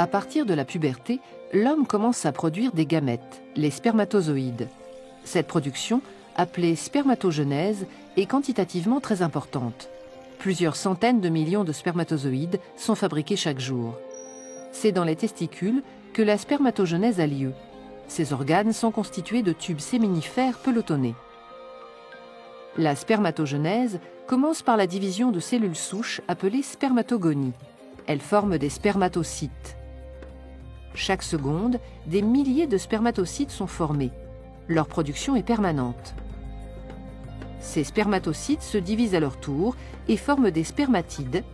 À partir de la puberté, l'homme commence à produire des gamètes, les spermatozoïdes. Cette production, appelée spermatogenèse, est quantitativement très importante. Plusieurs centaines de millions de spermatozoïdes sont fabriqués chaque jour. C'est dans les testicules que la spermatogenèse a lieu. Ces organes sont constitués de tubes séminifères pelotonnés. La spermatogenèse commence par la division de cellules souches appelées spermatogonies. Elles forment des spermatocytes. Chaque seconde, des milliers de spermatocytes sont formés. Leur production est permanente. Ces spermatocytes se divisent à leur tour et forment des spermatides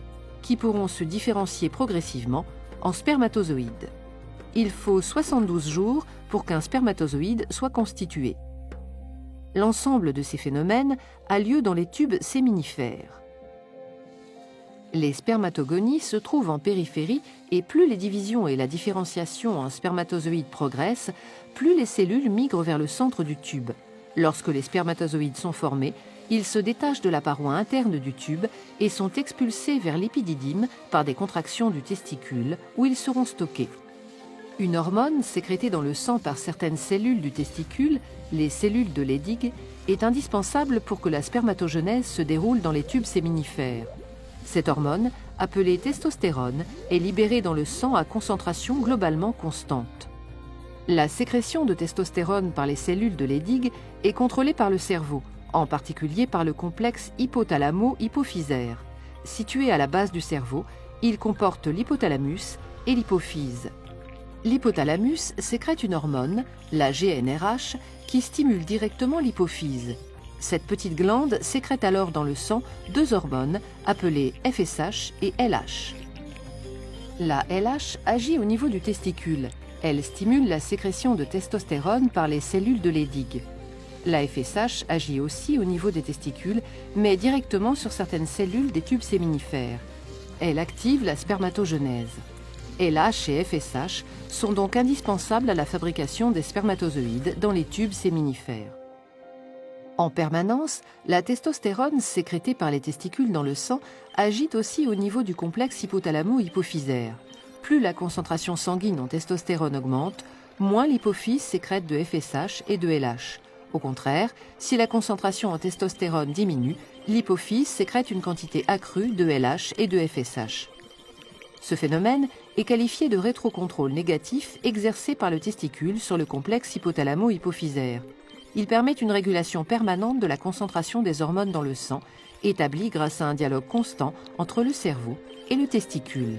qui pourront se différencier progressivement en spermatozoïdes. Il faut 72 jours pour qu'un spermatozoïde soit constitué. L'ensemble de ces phénomènes a lieu dans les tubes séminifères. Les spermatogonies se trouvent en périphérie et plus les divisions et la différenciation en spermatozoïdes progressent, plus les cellules migrent vers le centre du tube. Lorsque les spermatozoïdes sont formés, ils se détachent de la paroi interne du tube et sont expulsés vers l'épididyme par des contractions du testicule où ils seront stockés. Une hormone sécrétée dans le sang par certaines cellules du testicule, les cellules de Leydig, est indispensable pour que la spermatogenèse se déroule dans les tubes séminifères. Cette hormone, appelée testostérone, est libérée dans le sang à concentration globalement constante. La sécrétion de testostérone par les cellules de Leydig est contrôlée par le cerveau, en particulier par le complexe hypothalamo-hypophysaire. Situé à la base du cerveau, il comporte l'hypothalamus et l'hypophyse. L'hypothalamus sécrète une hormone, la GnRH, qui stimule directement l'hypophyse. Cette petite glande sécrète alors dans le sang deux hormones appelées FSH et LH. La LH agit au niveau du testicule. Elle stimule la sécrétion de testostérone par les cellules de Leydig. La FSH agit aussi au niveau des testicules, mais directement sur certaines cellules des tubes séminifères. Elle active la spermatogenèse. LH et FSH sont donc indispensables à la fabrication des spermatozoïdes dans les tubes séminifères. En permanence, la testostérone sécrétée par les testicules dans le sang agit aussi au niveau du complexe hypothalamo-hypophysaire. Plus la concentration sanguine en testostérone augmente, moins l'hypophyse sécrète de FSH et de LH. Au contraire, si la concentration en testostérone diminue, l'hypophyse sécrète une quantité accrue de LH et de FSH. Ce phénomène est qualifié de rétrocontrôle négatif exercé par le testicule sur le complexe hypothalamo-hypophysaire. Il permet une régulation permanente de la concentration des hormones dans le sang, établie grâce à un dialogue constant entre le cerveau et le testicule.